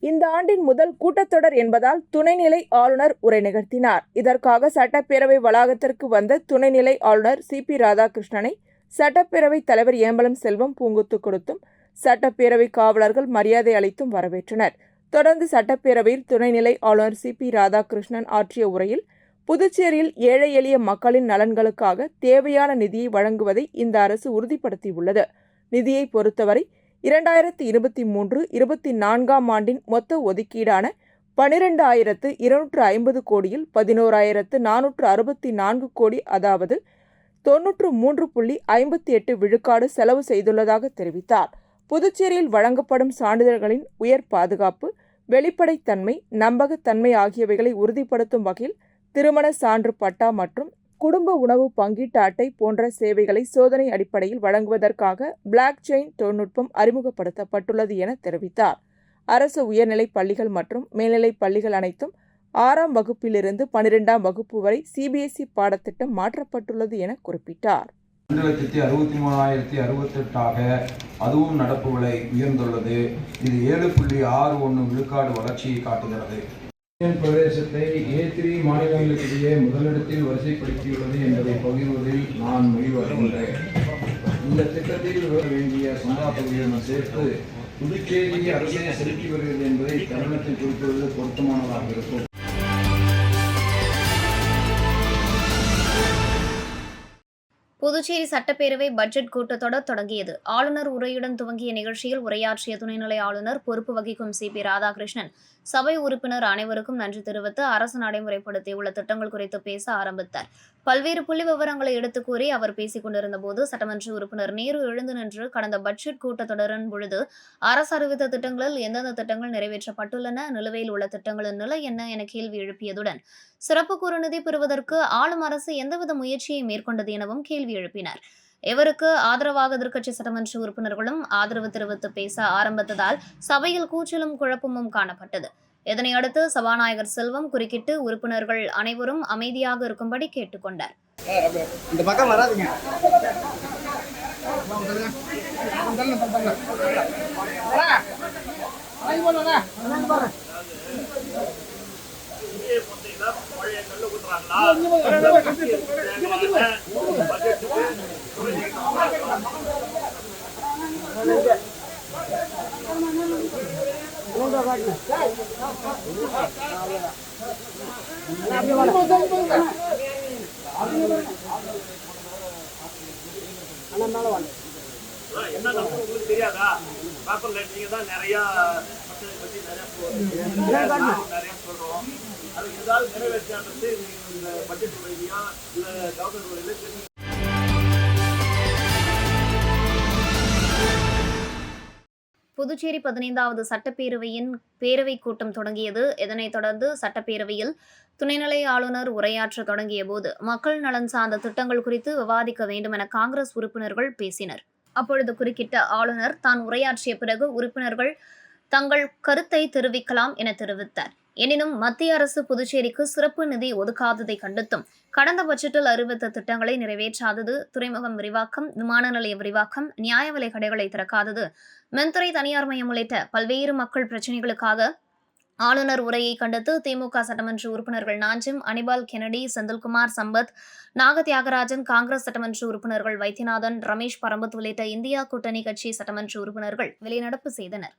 இந்த ஆண்டின் முதல் கூட்டத்தொடர் என்பதால் துணைநிலை ஆளுநர் உரை நிகழ்த்தினார். இதற்காக சட்டப்பேரவை வளாகத்திற்கு வந்த துணைநிலை ஆளுநர் சி.பி. ராதாகிருஷ்ணனை சட்டப்பேரவைத் தலைவர் ஏம்பலம் செல்வம் பூங்குத்து கொடுத்தும் சட்டப்பேரவை காவலர்கள் மரியாதை அளித்தும் வரவேற்றனர். தொடர்ந்து சட்டப்பேரவையில் துணைநிலை ஆளுநர் சி.பி. ராதாகிருஷ்ணன் ஆற்றிய உரையில், புதுச்சேரியில் ஏழை எளிய மக்களின் நலன்களுக்காக தேவையான நிதியை வழங்குவதை இந்த அரசு உறுதிப்படுத்தியுள்ளது. நிதியை பொறுத்தவரை 2023-24 ஆண்டின் மொத்த ஒதுக்கீடான 12,250 கோடியில் 11,464 கோடி, அதாவது 93.58 விழுக்காடு செலவு செய்துள்ளதாக தெரிவித்தார். புதுச்சேரியில் வழங்கப்படும் சான்றிதழ்களின் உயர் பாதுகாப்பு, வெளிப்படைத்தன்மை, நம்பகத்தன்மை ஆகியவைகளை உறுதிப்படுத்தும் வகையில் திருமண சான்று பட்டா மற்றும் குடும்ப உணவு பங்கீட்டு அட்டை போன்ற சேவைகளை சோதனை அடிப்படையில் வழங்குவதற்காக பிளாக் செயின் தொழில்நுட்பம் அறிமுகப்படுத்தப்பட்டுள்ளது என தெரிவித்தார். அரசு உயர்நிலைப் பள்ளிகள் மற்றும் மேல்நிலைப் பள்ளிகள் அனைத்தும் 6ஆம் வகுப்பிலிருந்து 12ஆம் வகுப்பு வரை CBSE பாடத்திட்டம் மாற்றப்பட்டுள்ளது என குறிப்பிட்டார். 2,63,068 அதுவும் நடப்பு விலை உயர்ந்துள்ளது. இது 7.61 விழுக்காடு வளர்ச்சியை காட்டுகிறது. பிரதேசத்தை A3 மாநிலங்களுக்கிடையே முதலிடத்தில் வரிசைப்படுத்தியுள்ளது என்பதை பகிர்வதில் நான் மகிழ்வடைகின்றேன். இந்த திட்டத்தில் வர வேண்டிய சந்தா தொகையுடன் சேர்த்து புதுச்சேரி அரசை செலுத்தி வருகிறது என்பதை தருணத்தில் குறிப்பிடுவது பொருத்தமானதாக இருக்கும். புதுச்சேரி சட்டப்பேரவை பட்ஜெட் கூட்டத்தொடர் தொடங்கியது. ஆளுநர் உரையுடன் துவங்கிய நிகழ்ச்சியில் உரையாற்றிய துணைநிலை ஆளுநர் பொறுப்பு வகிக்கும் சி.பி. ராதாகிருஷ்ணன் சபை உறுப்பினர் அனைவருக்கும் நன்றி தெரிவித்து அரசு நடைமுறைப்படுத்தியுள்ள திட்டங்கள் குறித்து பேச ஆரம்பித்தார். பல்வேறு புள்ளி விவரங்களை எடுத்துக் கூறி அவர் பேசிக் கொண்டிருந்த போது சட்டமன்ற உறுப்பினர் நேரு எழுந்து நின்று கடந்த பட்ஜெட் கூட்டத்தொடரின் பொழுது அரசு அறிவித்த திட்டங்களில் எந்தெந்த திட்டங்கள் நிறைவேற்றப்பட்டுள்ளன, நிலுவையில் உள்ள திட்டங்களின் நிலை என்ன என கேள்வி எழுப்பியதுடன் சிறப்பு குறுநிதி பெறுவதற்கு ஆளும் அரசு எந்தவித முயற்சியை மேற்கொண்டது எனவும் கேள்வி எழுப்பினார். இவருக்கு ஆதரவாக எதிர்க்கட்சி சட்டமன்ற உறுப்பினர்களும் ஆதரவு தெரிவித்து பேச ஆரம்பித்ததால் சபையில் கூச்சலும் குழப்பமும் காணப்பட்டது. இதனையடுத்து சபாநாயகர் செல்வம் குறுக்கிட்டு உறுப்பினர்கள் அனைவரும் அமைதியாக இருக்கும்படி கேட்டுக்கொண்டார். என்ன உங்களுக்கு தெரியாதா? பேப்பர்ல நீங்க தான் நிறைய சொல்றோம். அது ஏதாவது நிறைவேற்றான்றது இந்த பட்ஜெட் வழியா இல்ல கவர்னர் வழியில தெரியும். புதுச்சேரி 15வது சட்டப்பேரவையின் பேரவைக் கூட்டம் தொடங்கியது. இதனைத் தொடர்ந்து சட்டப்பேரவையில் துணைநிலை ஆளுநர் உரையாற்ற தொடங்கிய போது மக்கள் நலன் சார்ந்த திட்டங்கள் குறித்து விவாதிக்க வேண்டும் என காங்கிரஸ் உறுப்பினர்கள் பேசினர். அப்பொழுது குறுக்கிட்ட ஆளுநர் தான் உரையாற்றிய பிறகு உறுப்பினர்கள் தங்கள் கருத்தை தெரிவிக்கலாம் என தெரிவித்தார். எனினும் மத்திய அரசு புதுச்சேரிக்கு சிறப்பு நிதி ஒதுக்காததை கண்டித்தும் கடந்த பட்ஜெட்டில் அறிவித்த திட்டங்களை நிறைவேற்றாதது, துறைமுகம் விரிவாக்கம், விமான நிலைய விரிவாக்கம், நியாய விலை கடைகளை திறக்காதது, மின்துறை தனியார் மயம் உள்ளிட்ட பல்வேறு மக்கள் பிரச்சினைகளுக்காக ஆளுநர் உரையை கண்டித்து திமுக சட்டமன்ற உறுப்பினர்கள் நாஞ்சிம், அனிபால் கெனடி, செந்தில்குமார், சம்பத், நாகதியாகராஜன், காங்கிரஸ் சட்டமன்ற உறுப்பினர்கள் வைத்தியநாதன், ரமேஷ் பரம்பத் உள்ளிட்ட இந்தியா கூட்டணி கட்சி சட்டமன்ற உறுப்பினர்கள் வெளிநடப்பு செய்தனர்.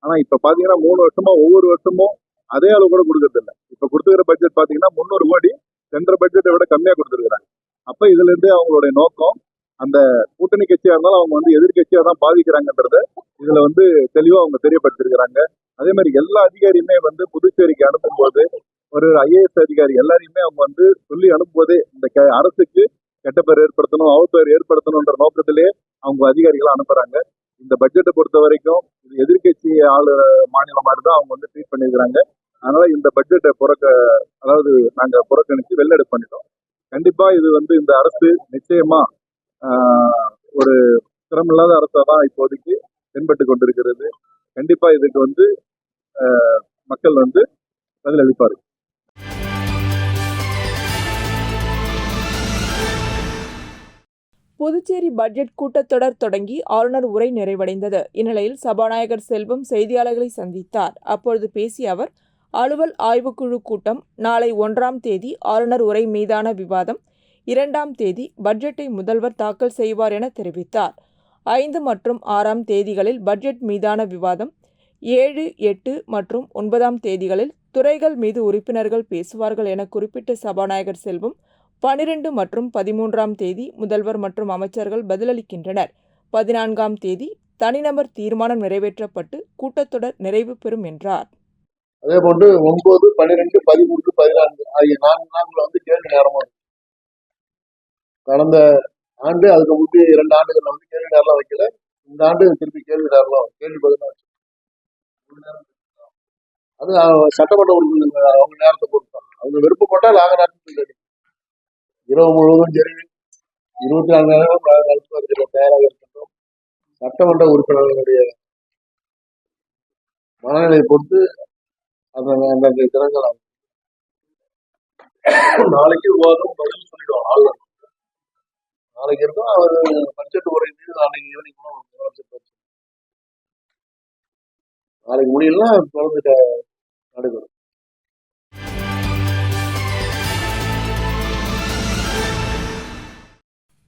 ஆனா இப்ப பாத்தீங்கன்னா 3 வருஷமா ஒவ்வொரு வருஷமும் அதே அளவு கூட கொடுக்கறது இல்லை. இப்ப கொடுத்துக்கிற பட்ஜெட் பாத்தீங்கன்னா 300 கோடி சென்ற பட்ஜெட்டை விட கம்மியா கொடுத்துருக்காங்க. அப்ப இதுல இருந்து அவங்களுடைய நோக்கம் அந்த கூட்டணி கட்சியா இருந்தாலும் அவங்க எதிர்கட்சியா தான் பாதிக்கிறாங்கன்றத இதுல தெளிவா அவங்க தெரியப்படுத்திருக்கிறாங்க. அதே மாதிரி எல்லா அதிகாரியுமே புதுச்சேரிக்கு அனுப்பும் போது ஒரு IAS அதிகாரி எல்லாரையுமே அவங்க சொல்லி அனுப்புவதே இந்த அரசுக்கு கெட்ட பேர் ஏற்படுத்தணும், அவப்பேர் ஏற்படுத்தணும்ன்ற நோக்கத்திலே அவங்க அதிகாரிகளை அனுப்புறாங்க. இந்த பட்ஜெட்டை பொறுத்த வரைக்கும் இது எதிர்கட்சி மாநிலம் மாதிரி தான் அவங்க ட்ரீட் பண்ணிருக்கிறாங்க. அதனால இந்த பட்ஜெட்டை நாங்க புறக்கணிச்சு வெள்ளெடுப்பு பண்ணிட்டோம். கண்டிப்பா இது இந்த அரசு நிச்சயமா ஒரு திறமில்லாத அரசா தான் இப்போதைக்கு தென்பட்டு கொண்டிருக்கிறது. கண்டிப்பா இதுக்கு மக்கள் பதிலளிப்பார்கள். புதுச்சேரி பட்ஜெட் கூட்டத்தொடர் தொடங்கி ஆளுநர் உரை நிறைவடைந்தது. இந்நிலையில் சபாநாயகர் செல்வம் செய்தியாளர்களை சந்தித்தார். அப்பொழுது பேசிய அவர், அலுவல் ஆய்வுக்குழு கூட்டம் நாளை 1ஆம் தேதி ஆளுநர் உரை மீதான விவாதம், 2ஆம் தேதி பட்ஜெட்டை முதல்வர் தாக்கல் செய்வார் என தெரிவித்தார். 5 மற்றும் 6ஆம் தேதிகளில் பட்ஜெட் மீதான விவாதம், 7, 8 மற்றும் 9ஆம் தேதிகளில் துறைகள் மீது உறுப்பினர்கள் பேசுவார்கள் என குறிப்பிட்ட சபாநாயகர் செல்வம், 12 மற்றும் 13ஆம் தேதி முதல்வர் மற்றும் அமைச்சர்கள் பதிலளிக்கின்றனர். 14ஆம் தேதி தனிநபர் தீர்மானம் நிறைவேற்றப்பட்டு கூட்டத்தொடர் நிறைவு பெறும் என்றார். அதே போன்று 9, 12, 13, 14 ஆகிய 4 நாட்கள் கேள்வி நேரமா இருக்கு. கடந்த ஆண்டு அதுக்கு முந்தைய 2 ஆண்டுகள் கேள்வி நேரம் வைக்கல. இந்த ஆண்டு திருப்பி கேள்வி நேரம் கேள்வி பதில் அது சட்டமன்ற உறுப்பினர்கள் அவங்க நேரத்தை பொறுத்தாங்க. அவங்க விருப்பப்பட்டால் நாங்கள் நேரத்துக்கு இரவு முழுவதும் சரி 24 நேரம் நடத்துவதற்கு தயாராக இருக்கின்றோம். சட்டமன்ற உறுப்பினர்களுடைய மனநிலையை பொறுத்து அந்த தினங்கள் நாளைக்கு விவாதம் பதில் சொல்லிடுவோம். ஆளுநர் நாளைக்கு இருக்கும். அவர் பட்ஜெட் உரை மீது நாளைக்கு ஈவினிங் நாளைக்கு முடியலாம் தொடர்ந்து நடைபெறும்.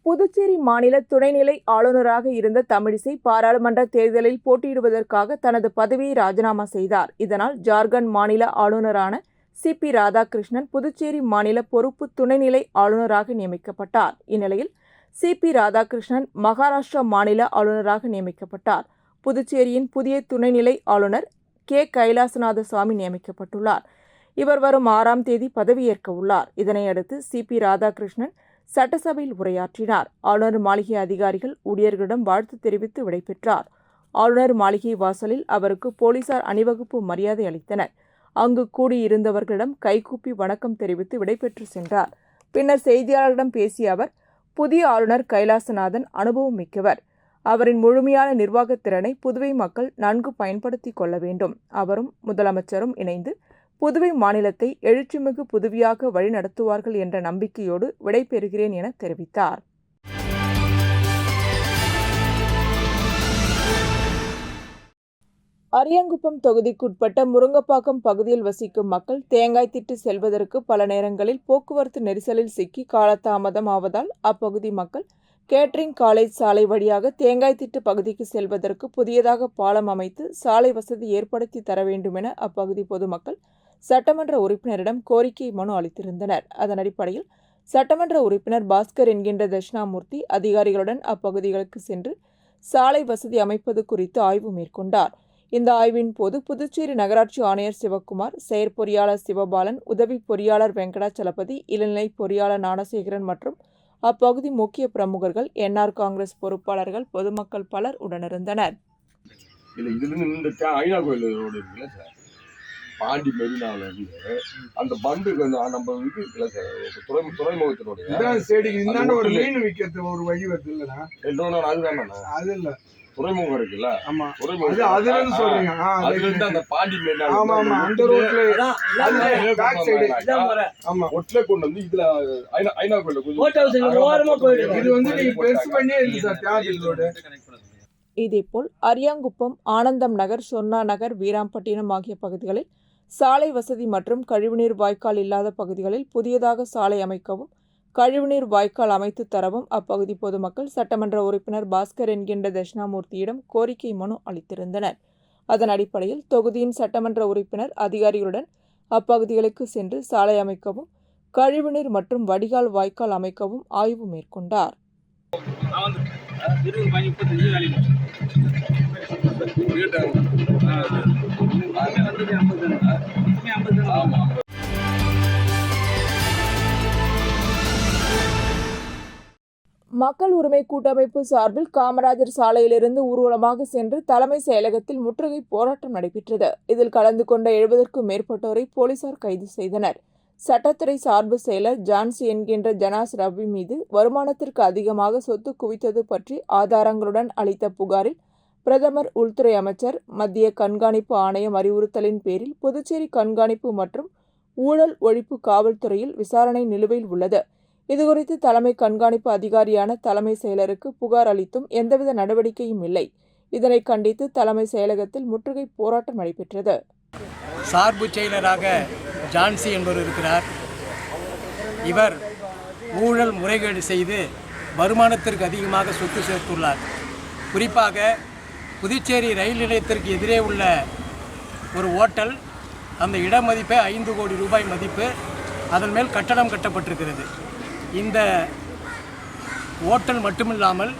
புதுச்சேரி மாநில துணைநிலை ஆளுநராக இருந்த தமிழிசை பாராளுமன்ற தேர்தலில் போட்டியிடுவதற்காக தனது பதவியை ராஜினாமா செய்தார். இதனால் ஜார்க்கண்ட் மாநில ஆளுநரான சி.பி. ராதாகிருஷ்ணன் புதுச்சேரி மாநில பொறுப்பு துணைநிலை ஆளுநராக நியமிக்கப்பட்டார். இந்நிலையில் சி.பி. ராதாகிருஷ்ணன் மகாராஷ்டிரா மாநில ஆளுநராக நியமிக்கப்பட்டார். புதுச்சேரியின் புதிய துணைநிலை ஆளுநர் கே. கைலாசநாத சுவாமி நியமிக்கப்பட்டுள்ளார். இவர் வரும் 6ஆம் தேதி பதவியேற்க உள்ளார். இதனையடுத்து சி.பி. ராதாகிருஷ்ணன் சட்டசபையில் உரையாற்றினார். ஆளுநர் மாளிகை அதிகாரிகள் ஊழியர்களிடம் வாழ்த்து தெரிவித்து விடைபெற்றார். ஆளுநர் மாளிகை வாசலில் அவருக்கு போலீசார் அணிவகுப்பு மரியாதை அளித்தனர். அங்கு கூடியிருந்தவர்களிடம் கைகூப்பி வணக்கம் தெரிவித்து விடைபெற்று சென்றார். பின்னர் செய்தியாளர்களிடம் பேசிய அவர், புதிய ஆளுநர் கைலாசநாதன் அனுபவம் மிக்கவர். அவரின் முழுமையான நிர்வாகத் திறனை புதுவை மக்கள் நன்கு பயன்படுத்திக் கொள்ள வேண்டும். அவரும் முதலமைச்சரும் இணைந்து புதுவை மாநிலத்தை எழுச்சிமிகு புதுவையாக வழிநடத்துவார்கள் என்ற நம்பிக்கையோடு விடைபெறுகிறேன் என தெரிவித்தார். அரியாங்குப்பம் தொகுதிக்குட்பட்ட முருங்கப்பாக்கம் பகுதியில் வசிக்கும் மக்கள் தேங்காய் திட்டு செல்வதற்கு பல நேரங்களில் போக்குவரத்து நெரிசலில் சிக்கி காலதாமதம் ஆவதால் அப்பகுதி மக்கள் கேட்டரிங் காலேஜ் சாலை வழியாக தேங்காய் திட்டு பகுதிக்கு செல்வதற்கு புதியதாக பாலம் அமைத்து சாலை வசதி ஏற்படுத்தி தர வேண்டும் என அப்பகுதி பொதுமக்கள் சட்டமன்ற உறுப்பினரிடம் கோரிக்கை மனு அளித்திருந்தனர். அதன் அடிப்படையில் சட்டமன்ற உறுப்பினர் பாஸ்கர் என்கின்ற தட்சிணாமூர்த்தி அதிகாரிகளுடன் அப்பகுதிகளுக்கு சென்று சாலை வசதி அமைப்பது குறித்து ஆய்வு மேற்கொண்டார். இந்த ஆய்வின் போது புதுச்சேரி நகராட்சி ஆணையர் சிவக்குமார், செயற்பொறியாளர் சிவபாலன், உதவி பொறியாளர் வெங்கடாச்சலபதி, இளநிலை பொறியாளர் ஞானசேகரன் மற்றும் அப்பகுதி முக்கிய பிரமுகர்கள், என்ஆர் காங்கிரஸ் பொறுப்பாளர்கள், பொதுமக்கள் பலர் உடனிருந்தனர். பாண்டி மெரினாவில் இருந்து அந்த பண்டு நம்ம இது இருக்குல்ல சார், துறைமுகத்தினுடைய ஒரு மீன் விற்கிறது ஒரு வழி வருது இல்லைண்ணா. இன்னொன்று அதுதானே, அது இல்லை துறைமுகம் இருக்குல்ல, ஆமா துறைமுகம் அதுல இருந்து சொல்றீங்க. அதுல இருந்து அந்த பாண்டி மெரினா அந்த ரோட்ல ஒட்ல கொண்டு வந்து இதுல ஐநா கோயில இது நீங்க பெருசு பண்ணியே இருக்கு சார் தியாகி ரோடு. இதேபோல் அரியாங்குப்பம், ஆனந்தம் நகர், சொர்ணா நகர், வீராம்பட்டினம் ஆகிய பகுதிகளில் சாலை வசதி மற்றும் கழிவுநீர் வாய்க்கால் இல்லாத பகுதிகளில் புதியதாக சாலை அமைக்கவும் கழிவுநீர் வாய்க்கால் அமைத்து தரவும் அப்பகுதி பொதுமக்கள் சட்டமன்ற உறுப்பினர் பாஸ்கர் என்கின்ற தட்சிணாமூர்த்தியிடம் கோரிக்கை மனு அளித்திருந்தனர். அதன் அடிப்படையில் தொகுதியின் சட்டமன்ற உறுப்பினர் அதிகாரிகளுடன் அப்பகுதிகளுக்கு சென்று சாலை அமைக்கவும் கழிவுநீர் மற்றும் வடிகால் வாய்க்கால் அமைக்கவும் ஆய்வு மேற்கொண்டார். மக்கள் உரிமை கூட்டமைப்பு சார்பில் காமராஜர் சாலையிலிருந்து ஊர்வலமாக சென்று தலைமை செயலகத்தில் முற்றுகை போராட்டம் நடைபெற்றது. இதில் கலந்து கொண்ட 70க்கும் மேற்பட்டோரை போலீசார் கைது செய்தனர். சட்டத்துறை சார்பு செயலர் ஜான்சி என்கின்ற ஜனாஸ் ரவி மீது வருமானத்திற்கு அதிகமாக சொத்து குவித்தது பற்றி ஆதாரங்களுடன் அளித்த புகாரில் பிரதமர், உள்துறை அமைச்சர், மத்திய கண்காணிப்பு ஆணையம் அறிவுறுத்தலின் பேரில் புதுச்சேரி கண்காணிப்பு மற்றும் ஊழல் ஒழிப்பு காவல்துறையில் விசாரணை நிலுவையில் உள்ளது. இதுகுறித்து தலைமை கண்காணிப்பு அதிகாரியான தலைமை செயலருக்கு புகார் அளித்தும் எந்தவித நடவடிக்கையும் இல்லை. இதனை கண்டித்து தலைமை செயலகத்தில் முற்றுகை போராட்டம் நடைபெற்றது. சார்பு செயலராக ஜான்சி என்பவர் இருக்கிறார். இவர் ஊழல் முறைகேடு செய்து வருமானத்திற்கு அதிகமாக சொத்து சேர்த்துள்ளார். குறிப்பாக புதுச்சேரி ரயில் நிலையத்திற்கு எதிரே உள்ள ஒரு ஓட்டல், அந்த இட மதிப்பே 5 கோடி ரூபாய் மதிப்பு, அதன் மேல் கட்டடம் கட்டப்பட்டிருக்கிறது. இந்த ஓட்டல் மட்டுமில்லாமல்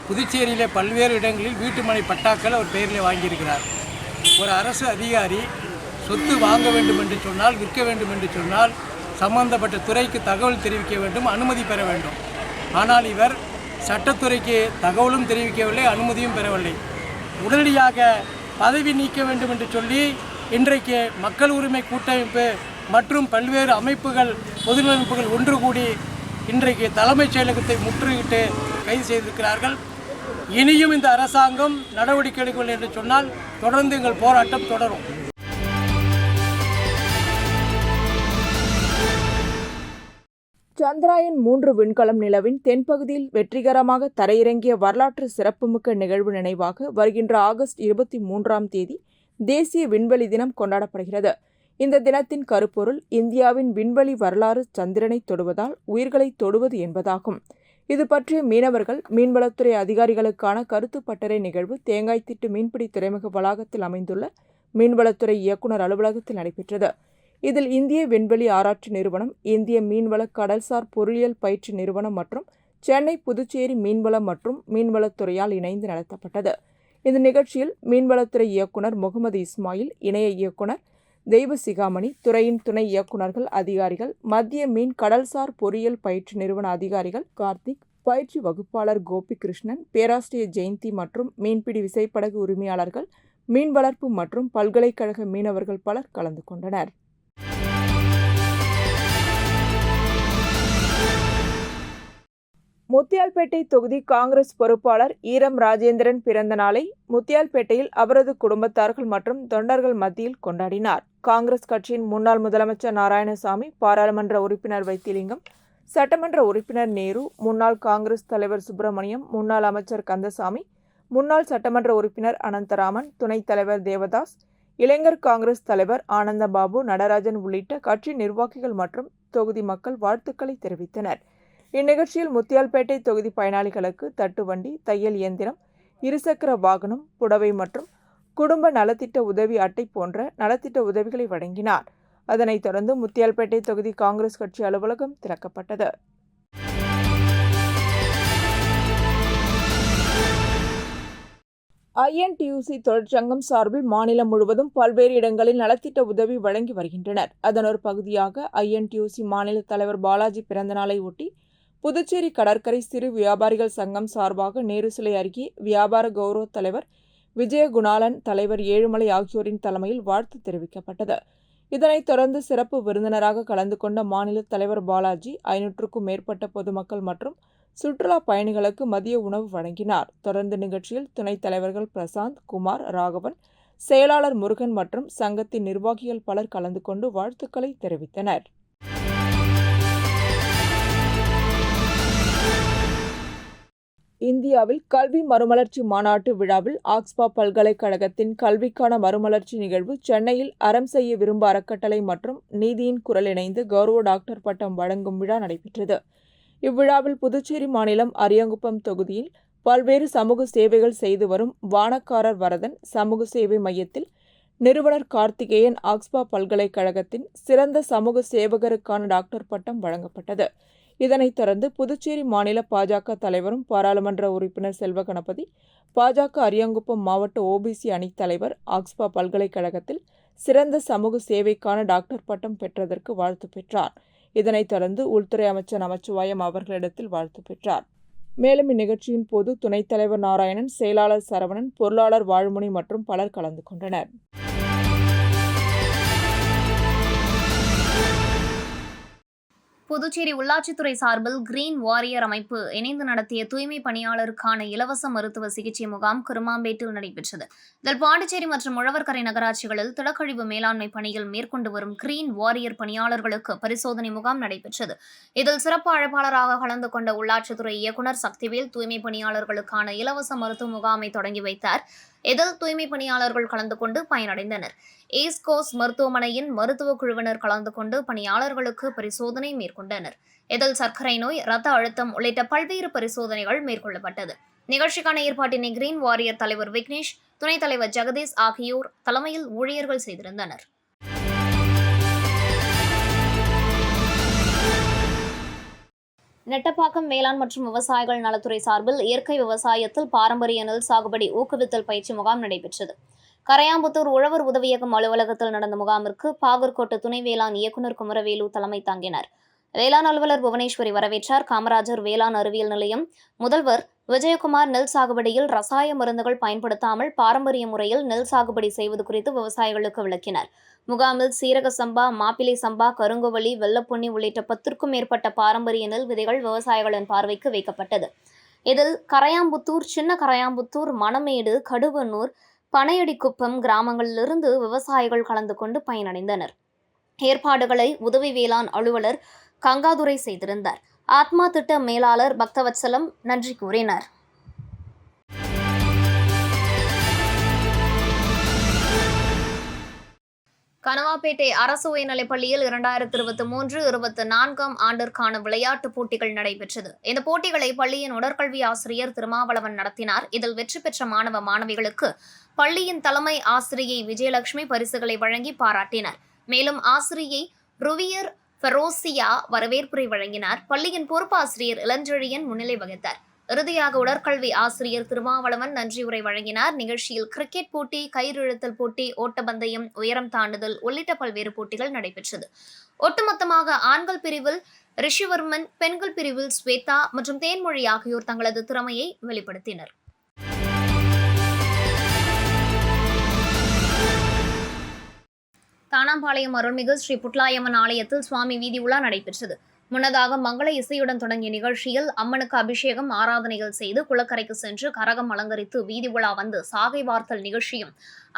புதுச்சேரியிலே பல்வேறு இடங்களில் வீட்டுமனை பட்டாக்கள் அவர் பெயரில் வாங்கியிருக்கிறார். ஒரு அரசு அதிகாரி சொத்து வாங்க வேண்டும் என்று சொன்னால், விற்க வேண்டும் என்று சொன்னால் சம்பந்தப்பட்ட துறைக்கு தகவல் தெரிவிக்க வேண்டும், அனுமதி பெற வேண்டும். ஆனால் இவர் சட்டத்துறைக்கு தகவலும் தெரிவிக்கவில்லை, அனுமதியும் பெறவில்லை. உடனடியாக பதவி நீக்க வேண்டும் என்று சொல்லி இன்றைக்கு மக்கள் உரிமை கூட்டமைப்பு மற்றும் பல்வேறு அமைப்புகள், பொதுநல அமைப்புகள் ஒன்று கூடி இன்றைக்கு தலைமைச் செயலகத்தை முற்றுகையிட்டு கைது செய்திருக்கிறார்கள். இனியும் இந்த அரசாங்கம் நடவடிக்கை எடுக்கவில்லை என்று சொன்னால் தொடர்ந்து எங்கள் போராட்டம் தொடரும். சந்திராயன் 3 விண்கலம் நிலவின் தென்பகுதியில் வெற்றிகரமாக தரையிறங்கிய வரலாற்று சிறப்புமிக்க நிகழ்வு நினைவாக வருகின்ற ஆகஸ்ட் 23ஆம் தேதி தேசிய விண்வெளி தினம் கொண்டாடப்படுகிறது. இந்த தினத்தின் கருப்பொருள் இந்தியாவின் விண்வெளி வரலாறு சந்திரனை தொடுவதால் உயிர்களை தொடுவது என்பதாகும். இது பற்றிய மீனவர்கள், மீன்வளத்துறை அதிகாரிகளுக்கான கருத்து பட்டறை நிகழ்வு தேங்காய்த்திட்டு மீன்பிடி துறைமுக வளாகத்தில் அமைந்துள்ள மீன்வளத்துறை இயக்குநர் அலுவலகத்தில் நடைபெற்றது. இதில் இந்திய விண்வெளி ஆராய்ச்சி நிறுவனம், இந்திய மீன்வள கடல்சார் பொருளியல் பயிற்சி நிறுவனம் மற்றும் சென்னை புதுச்சேரி மீன்வளம் மற்றும் மீன்வளத்துறையால் இணைந்து நடத்தப்பட்டது. இந்த நிகழ்ச்சியில் மீன்வளத்துறை இயக்குநர் முகமது இஸ்மாயில், இணைய இயக்குநர் தெய்வசிகாமணி, துறையின் துணை இயக்குநர்கள், அதிகாரிகள், மத்திய மீன் கடல்சார் பொறியியல் பயிற்சி நிறுவன அதிகாரிகள் கார்த்திக், பயிற்சி வகுப்பாளர் கோபி கிருஷ்ணன், பேராசிரியர் ஜெயந்தி மற்றும் மீன்பிடி விசைப்படகு உரிமையாளர்கள், மீன் வளர்ப்பு மற்றும் பல்கலைக்கழக மீனவர்கள் பலர் கலந்து கொண்டனர். முத்தியால்பேட்டை தொகுதி காங்கிரஸ் பொறுப்பாளர் ஈரம் ராஜேந்திரன் பிறந்த நாளை முத்தியால்பேட்டையில் அவரது குடும்பத்தார்கள் மற்றும் தொண்டர்கள் மத்தியில் கொண்டாடினார். காங்கிரஸ் கட்சியின் முன்னாள் முதலமைச்சர் நாராயணசாமி, பாராளுமன்ற உறுப்பினர் வைத்திலிங்கம், சட்டமன்ற உறுப்பினர் நேரு, முன்னாள் காங்கிரஸ் தலைவர் சுப்பிரமணியம், முன்னாள் அமைச்சர் கந்தசாமி, முன்னாள் சட்டமன்ற உறுப்பினர் அனந்தராமன், துணைத் தலைவர் தேவதாஸ், இளைஞர் காங்கிரஸ் தலைவர் ஆனந்தபாபு, நடராஜன் உள்ளிட்ட கட்சி நிர்வாகிகள் மற்றும் தொகுதி மக்கள் வாழ்த்துக்களை தெரிவித்தனர். இந்நிகழ்ச்சியில் முத்தியால்பேட்டை தொகுதி பயனாளிகளுக்கு தட்டுவண்டி, தையல் இயந்திரம், இருசக்கர வாகனம், புடவை மற்றும் குடும்ப நலத்திட்ட உதவி அட்டை போன்ற நலத்திட்ட உதவிகளை வழங்கினார். அதனைத் தொடர்ந்து முத்தியால்பேட்டை தொகுதி காங்கிரஸ் கட்சி அலுவலகம் திறக்கப்பட்டது. INTUC தொழிற்சங்கம் சார்பில் மாநிலம் முழுவதும் பல்வேறு இடங்களில் நலத்திட்ட உதவி வழங்கி வருகின்றனர். அதன் ஒரு பகுதியாக INTUC மாநில தலைவர் பாலாஜி பிறந்தநாளை ஒட்டி புதுச்சேரி கடற்கரை சிறு வியாபாரிகள் சங்கம் சார்பாக நேரு சிலை அருகே வியாபார கௌரவ தலைவர் விஜயகுணாலன், தலைவர் ஏழுமலை ஆகியோரின் தலைமையில் வாழ்த்து தெரிவிக்கப்பட்டது. இதனைத் தொடர்ந்து சிறப்பு விருந்தினராக கலந்து கொண்ட மாநில தலைவர் பாலாஜி 500க்கும் மேற்பட்ட பொதுமக்கள் மற்றும் சுற்றுலா பயணிகளுக்கு மதிய உணவு வழங்கினார். தொடர்ந்து நிகழ்ச்சியில் துணைத் தலைவர்கள் பிரசாந்த், குமார், ராகவன், செயலாளர் முருகன் மற்றும் சங்கத்தின் நிர்வாகிகள் பலர் கலந்து கொண்டு வாழ்த்துக்களை தெரிவித்தனர். இந்தியாவில் கல்வி மறுமலர்ச்சி மாநாட்டு விழாவில் ஆக்ஸ்பா பல்கலைக்கழகத்தின் கல்விக்கான மறுமலர்ச்சி நிகழ்வு சென்னையில் அறம் செய்ய விரும்ப அறக்கட்டளை மற்றும் நீதியின் குரல் இணைந்து கௌரவ டாக்டர் பட்டம் வழங்கும் விழா நடைபெற்றது. இவ்விழாவில் புதுச்சேரி மாநிலம் அரியாங்குப்பம் தொகுதியில் பல்வேறு சமூக சேவைகள் செய்து வரும் வானக்காரர் வரதன் சமூக சேவை மையத்தில் நிறுவனர் கார்த்திகேயன் ஆக்ஸ்பா பல்கலைக்கழகத்தின் சிறந்த சமூக சேவகருக்கான டாக்டர் பட்டம் வழங்கப்பட்டது. இதனைத் தொடர்ந்து புதுச்சேரி மாநில பாஜக தலைவரும் பாராளுமன்ற உறுப்பினர் செல்வ கணபதி, பாஜக அரியாங்குப்பம் மாவட்ட OBC அணித் தலைவர் ஆக்ஸ்பா பல்கலைக்கழகத்தில் சிறந்த சமூக சேவைக்கான டாக்டர் பட்டம் பெற்றதற்கு வாழ்த்து பெற்றார். இதனைத் தொடர்ந்து உள்துறை அமைச்சர் நமச்சிவாயம் அவர்களிடத்தில் வாழ்த்து பெற்றார். மேலும் இந்நிகழ்ச்சியின் போது துணைத் தலைவர் நாராயணன், செயலாளர் சரவணன், பொருளாளர் வாழ்முனி மற்றும் பலர் கலந்து கொண்டனர். புதுச்சேரி உள்ளாட்சித்துறை சார்பில் கிரீன் வாரியர் அமைப்பு இணைந்து நடத்திய தூய்மை பணியாளருக்கான இலவச மருத்துவ சிகிச்சை முகாம் கருமாம்பேட்டில் நடைபெற்றது. இதில் பாண்டிச்சேரி மற்றும் உழவர்கரை நகராட்சிகளில் திடக்கழிவு மேலாண்மை பணியில் மேற்கொண்டு வரும் கிரீன் வாரியர் பணியாளர்களுக்கு பரிசோதனை முகாம் நடைபெற்றது. இதில் சிறப்பு அழைப்பாளராக கலந்து கொண்ட உள்ளாட்சித்துறை இயக்குநர் சக்திவேல் தூய்மை பணியாளர்களுக்கான இலவச மருத்துவ முகாமை தொடங்கி வைத்தார். இதில் தூய்மை பணியாளர்கள் கலந்து கொண்டு பயனடைந்தனர். ஈஸ்ட் மருத்துவமனையின் மருத்துவ குழுவினர் கலந்து கொண்டு பணியாளர்களுக்கு பரிசோதனை மேற்கொண்டனர். இதில் சர்க்கரை நோய், இரத்த அழுத்தம் உள்ளிட்ட பல்வேறு பரிசோதனைகள் மேற்கொள்ளப்பட்டது. நிகழ்ச்சிக்கான ஏற்பாட்டினை கிரீன் வாரியர் தலைவர் விக்னேஷ், துணைத் தலைவர் ஜெகதீஷ் ஆகியோர் தலைமையில் ஊழியர்கள் செய்திருந்தனர். நெட்டப்பாக்கம் வேளாண் மற்றும் விவசாயிகள் நலத்துறை சார்பில் இயற்கை விவசாயத்தில் பாரம்பரிய நெல் சாகுபடி ஊக்குவித்தல் பயிற்சி முகாம் நடைபெற்றது. கரையாம்புத்தூர் உழவர் உதவியகம் அலுவலகத்தில் நடந்த முகாமிற்கு பாகர்கோட்டு துணை வேளாண் இயக்குநர் குமரவேலு தலைமை தாங்கினார். வேளாண் அலுவலர் புவனேஸ்வரி வரவேற்றார். காமராஜர் வேளாண் அறிவியல் நிலையம் முதல்வர் விஜயகுமார் நெல் சாகுபடியில் ரசாய மருந்துகள் பயன்படுத்தாமல் பாரம்பரிய முறையில் நெல் சாகுபடி செய்வது குறித்து விவசாயிகளுக்கு விளக்கினார். முகாமில் சீரக சம்பா, மாப்பிளை சம்பா, கருங்குவலி, வெள்ளப்பொன்னி உள்ளிட்ட 10க்கும் மேற்பட்ட பாரம்பரிய நெல் விதைகள் விவசாயிகளின் பார்வைக்கு வைக்கப்பட்டது. இதில் கரையாம்புத்தூர், சின்ன கரையாம்புத்தூர், மணமேடு, கடுவன்னூர், பனையடிக்குப்பம் கிராமங்களிலிருந்து விவசாயிகள் கலந்து கொண்டு பயனடைந்தனர். ஏற்பாடுகளை உதவி வேளாண் அலுவலர் கங்காதுரை செய்திருந்தார். ஆத்மா திட்ட மேலாளர் பக்தவத்சலம் நன்றி கூறினார். கனவாப்பேட்டை அரசு உயர்நிலைப்பள்ளியில் 2023-24 ஆண்டிற்கான விளையாட்டுப் போட்டிகள் நடைபெற்றது. இந்த போட்டிகளை பள்ளியின் உடற்கல்வி ஆசிரியர் திருமாவளவன் நடத்தினார். இதில் வெற்றி பெற்ற மாணவ மாணவிகளுக்கு பள்ளியின் தலைமை ஆசிரியை விஜயலட்சுமி பரிசுகளை வழங்கி பாராட்டினார். மேலும் ஆசிரியை ருவியர் ஃபெரோசியா வரவேற்புரை வழங்கினார். பள்ளியின் பொறுப்பாசிரியர் இளஞ்செழியன் முன்னிலை வகித்தார். இறுதியாக உடற்கல்வி ஆசிரியர் திருமாவளவன் நன்றியுரை வழங்கினார். நிகழ்ச்சியில் கிரிக்கெட் போட்டி, கயிறிழுத்தல் போட்டி, ஓட்டப்பந்தயம், உயரம் தாண்டுதல் உள்ளிட்ட பல்வேறு போட்டிகள் நடைபெற்றது. ஒட்டுமொத்தமாக ஆண்கள் பிரிவில் ரிஷிவர்மன், பெண்கள் பிரிவில் ஸ்வேதா மற்றும் தேன்மொழி ஆகியோர் தங்களது திறமையை வெளிப்படுத்தினர். தானாம்பாளையம் அருள்மிகு ஸ்ரீ புட்லாயம்மன் ஆலயத்தில் சுவாமி வீதி உலா நடைபெற்றது. முன்னதாக மங்கள இசையுடன் தொடங்கிய நிகழ்ச்சியில் அம்மனுக்கு அபிஷேகம், ஆராதனைகள் செய்து குளக்கரைக்கு சென்று கரகம் அலங்கரித்து வீதி உலா வந்து சாகை வார்த்தல் நிகழ்ச்சியும்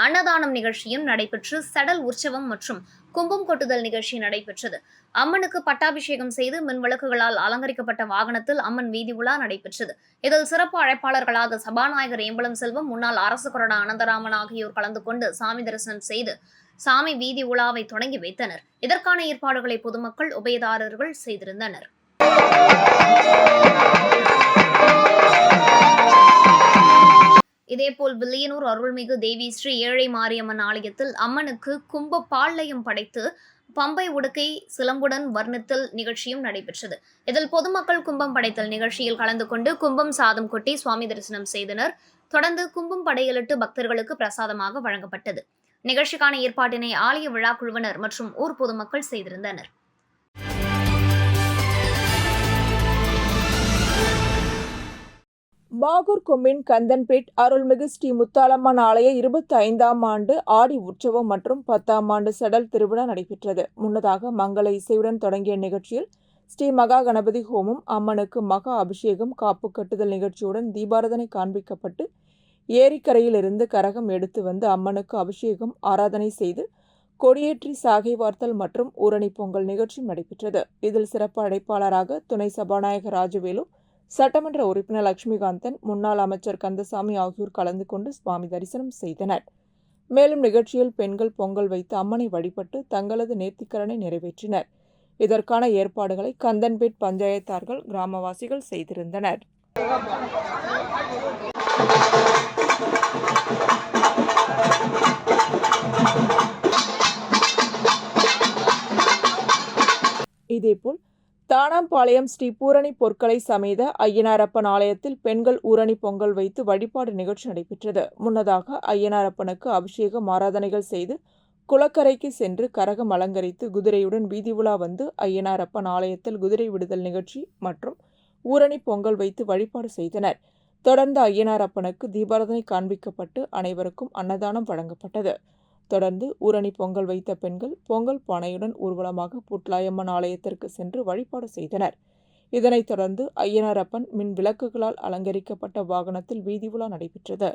அன்னதானம் நிகழ்ச்சியும் நடைபெற்று சடல் உற்சவம் மற்றும் கும்பம் கொட்டுதல் நிகழ்ச்சி நடைபெற்றது. அம்மனுக்கு பட்டாபிஷேகம் செய்து மின் விளக்குகளால் அலங்கரிக்கப்பட்ட வாகனத்தில் அம்மன் வீதி உலா நடைபெற்றது. இதில் சிறப்பு அழைப்பாளர்களாக சபாநாயகர் ஏம்பலம் செல்வம், முன்னாள் அரசு கொறடா அனந்தராமன் ஆகியோர் கலந்து கொண்டு சாமி தரிசனம் செய்து சாமி வீதி உலாவை தொடங்கி வைத்தனர். இதற்கான ஏற்பாடுகளை பொதுமக்கள், உபயதாரர்கள் செய்திருந்தனர். இதேபோல் வில்லியனூர் அருள்மிகு தேவி ஸ்ரீ ஏழை மாரியம்மன் ஆலயத்தில் அம்மனுக்கு கும்ப பால்யம் படைத்து பம்பை உடுக்கை சிலம்புடன் வர்ணித்தல் நிகழ்ச்சியும் நடைபெற்றது. இதில் பொதுமக்கள் கும்பம் படைத்தல் நிகழ்ச்சியில் கலந்து கொண்டு கும்பம் சாதம் கொட்டி சுவாமி தரிசனம் செய்தனர். தொடர்ந்து கும்பம் படையலிட்டு பக்தர்களுக்கு பிரசாதமாக வழங்கப்பட்டது. நிகழ்ச்சிக்கான ஏற்பாட்டினை ஆலய விழா குழுவினர் மற்றும் ஊர் பொதுமக்கள் செய்திருந்தனர். மாகூர் கொம்மின் கந்தன்பேட் அருள்மிகு ஸ்ரீ முத்தாலம்மன் ஆலய 25ஆம் ஆண்டு ஆடி உற்சவம் மற்றும் 10ஆம் ஆண்டு சடல் திருவிழா நடைபெற்றது. முன்னதாக மங்கள இசையுடன் தொடங்கிய நிகழ்ச்சியில் ஸ்ரீ மகா கணபதி ஹோமம், அம்மனுக்கு மகா அபிஷேகம், காப்பு கட்டுதல் நிகழ்ச்சியுடன் தீபாராதனை காண்பிக்கப்பட்டு ஏரிக்கரையிலிருந்து கரகம் எடுத்து வந்து அம்மனுக்கு அபிஷேகம், ஆராதனை செய்து கொடியேற்றி சாகை வார்த்தல் மற்றும் ஊரணி பொங்கல் நிகழ்ச்சியும் நடைபெற்றது. இதில் சிறப்பு அழைப்பாளராக துணை சபாநாயகர் ராஜவேலு, சட்டமன்ற உறுப்பினர் லட்சுமிகாந்தன், முன்னாள் அமைச்சர் கந்தசாமி ஆகியோர் கலந்து கொண்டு சுவாமி தரிசனம் செய்தனர். மேலும் நிகழ்ச்சியில் பெண்கள் பொங்கல் வைத்து அம்மனை வழிபட்டு தங்களது நேர்த்திக்கடனை நிறைவேற்றினர். இதற்கான ஏற்பாடுகளை கந்தன்பேட் பஞ்சாயத்தார்கள், கிராமவாசிகள் செய்திருந்தனர். இதேபோல் தானாம்பாளையம் ஸ்ரீ பூரணி பொற்களை சமேத ஐயனாரப்பன் ஆலயத்தில் பெண்கள் ஊரணி பொங்கல் வைத்து வழிபாடு நிகழ்ச்சி நடைபெற்றது. முன்னதாக ஐயனாரப்பனுக்கு அபிஷேகம், ஆராதனைகள் செய்து குளக்கரைக்கு சென்று கரகம் அலங்கரித்து குதிரையுடன் வீதி உலா வந்து ஐயனாரப்பன் ஆலயத்தில் குதிரை விடுதல் நிகழ்ச்சி மற்றும் ஊரணி பொங்கல் வைத்து வழிபாடு செய்தனர். தொடர்ந்து ஐயனாரப்பனுக்கு தீபாராதனை காண்பிக்கப்பட்டு அனைவருக்கும் அன்னதானம் வழங்கப்பட்டது. தொடர்ந்து ஊரணி பொங்கல் வைத்த பெண்கள் பொங்கல் பானையுடன் ஊர்வலமாக புட்லாயம்மன் ஆலயத்திற்கு சென்று வழிபாடு செய்தனர். இதனைத் தொடர்ந்து ஐயனாரப்பன் மின் விளக்குகளால் அலங்கரிக்கப்பட்ட வாகனத்தில் வீதி உலா நடைபெற்றது.